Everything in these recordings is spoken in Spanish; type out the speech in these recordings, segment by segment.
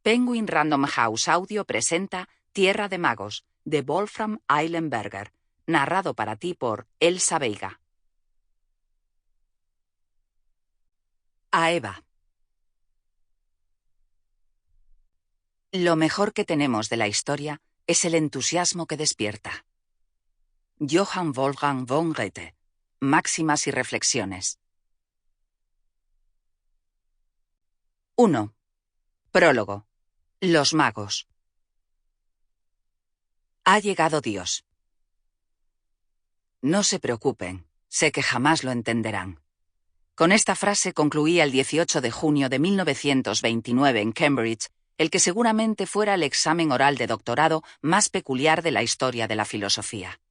Penguin Random House Audio presenta Tierra de Magos, de Wolfram Eilenberger, narrado para ti por Elsa Veiga. A Eva. Lo mejor que tenemos de la historia es el entusiasmo que despierta. Johann Wolfgang von Goethe. Máximas y reflexiones. 1. Prólogo. Los magos. Ha llegado Dios. No se preocupen, sé que jamás lo entenderán. Con esta frase concluía el 18 de junio de 1929 en Cambridge, el que seguramente fuera el examen oral de doctorado más peculiar de la historia de la filosofía.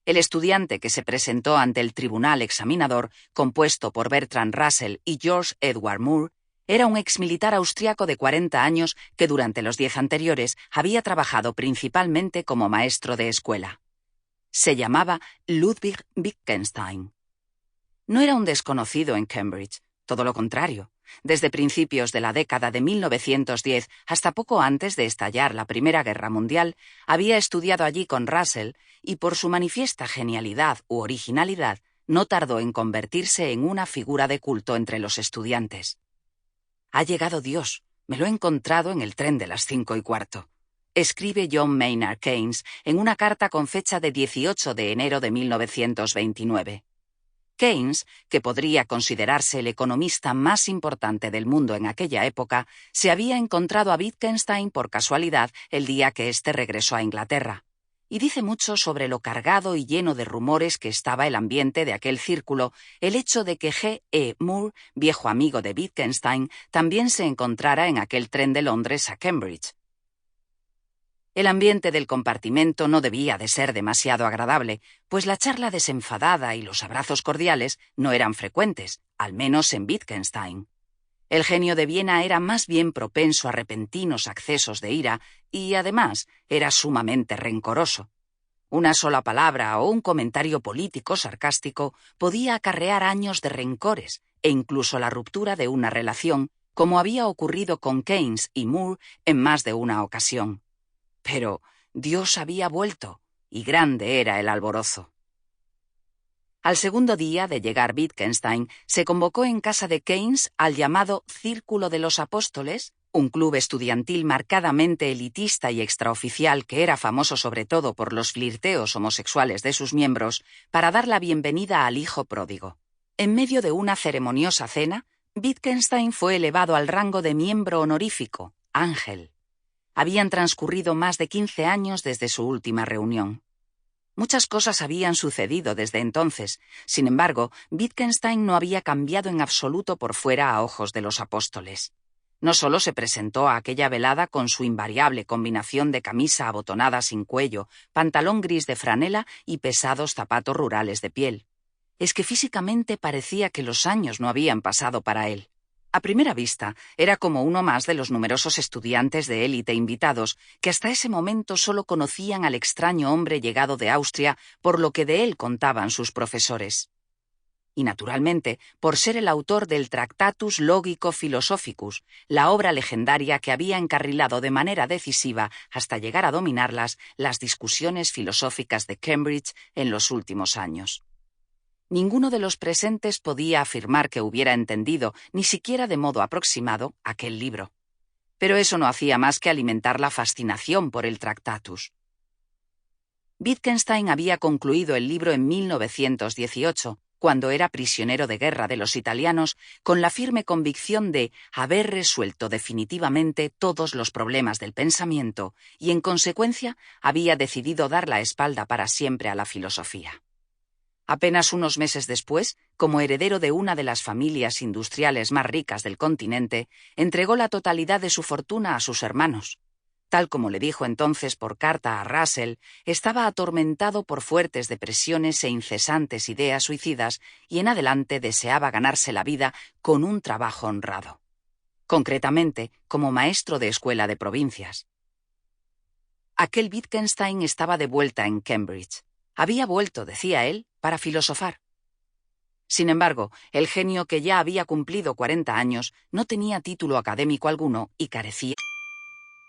El estudiante que se presentó ante el tribunal examinador, compuesto por Bertrand Russell y George Edward Moore, era un exmilitar austriaco de 40 años que durante los 10 anteriores había trabajado principalmente como maestro de escuela. Se llamaba Ludwig Wittgenstein. No era un desconocido en Cambridge, todo lo contrario. Desde principios de la década de 1910 hasta poco antes de estallar la Primera Guerra Mundial, había estudiado allí con Russell y por su manifiesta genialidad u originalidad no tardó en convertirse en una figura de culto entre los estudiantes. Ha llegado Dios, me lo he encontrado en el tren de las 5:15. Escribe John Maynard Keynes en una carta con fecha de 18 de enero de 1929. Keynes, que podría considerarse el economista más importante del mundo en aquella época, se había encontrado a Wittgenstein por casualidad el día que éste regresó a Inglaterra. Y dice mucho sobre lo cargado y lleno de rumores que estaba el ambiente de aquel círculo, el hecho de que G. E. Moore, viejo amigo de Wittgenstein, también se encontrara en aquel tren de Londres a Cambridge. El ambiente del compartimento no debía de ser demasiado agradable, pues la charla desenfadada y los abrazos cordiales no eran frecuentes, al menos en Wittgenstein. El genio de Viena era más bien propenso a repentinos accesos de ira y, además, era sumamente rencoroso. Una sola palabra o un comentario político sarcástico podía acarrear años de rencores e incluso la ruptura de una relación, como había ocurrido con Keynes y Moore en más de una ocasión. Pero Dios había vuelto, y grande era el alborozo. Al segundo día de llegar Wittgenstein, se convocó en casa de Keynes al llamado Círculo de los Apóstoles, un club estudiantil marcadamente elitista y extraoficial que era famoso sobre todo por los flirteos homosexuales de sus miembros, para dar la bienvenida al hijo pródigo. En medio de una ceremoniosa cena, Wittgenstein fue elevado al rango de miembro honorífico, ángel. Habían transcurrido más de 15 años desde su última reunión. Muchas cosas habían sucedido desde entonces. Sin embargo, Wittgenstein no había cambiado en absoluto por fuera a ojos de los apóstoles. No solo se presentó a aquella velada con su invariable combinación de camisa abotonada sin cuello, pantalón gris de franela y pesados zapatos rurales de piel. Es que físicamente parecía que los años no habían pasado para él. A primera vista, era como uno más de los numerosos estudiantes de élite invitados que hasta ese momento solo conocían al extraño hombre llegado de Austria por lo que de él contaban sus profesores. Y naturalmente, por ser el autor del Tractatus Logico Philosophicus, la obra legendaria que había encarrilado de manera decisiva, hasta llegar a dominarlas, las discusiones filosóficas de Cambridge en los últimos años. Ninguno de los presentes podía afirmar que hubiera entendido, ni siquiera de modo aproximado, aquel libro. Pero eso no hacía más que alimentar la fascinación por el Tractatus. Wittgenstein había concluido el libro en 1918, cuando era prisionero de guerra de los italianos, con la firme convicción de haber resuelto definitivamente todos los problemas del pensamiento y, en consecuencia, había decidido dar la espalda para siempre a la filosofía. Apenas unos meses después, como heredero de una de las familias industriales más ricas del continente, entregó la totalidad de su fortuna a sus hermanos. Tal como le dijo entonces por carta a Russell, estaba atormentado por fuertes depresiones e incesantes ideas suicidas y en adelante deseaba ganarse la vida con un trabajo honrado. Concretamente, como maestro de escuela de provincias. Aquel Wittgenstein estaba de vuelta en Cambridge. Había vuelto, decía él, para filosofar. Sin embargo, el genio que ya había cumplido 40 años no tenía título académico alguno y carecía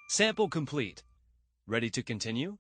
Sample complete. Ready to continue?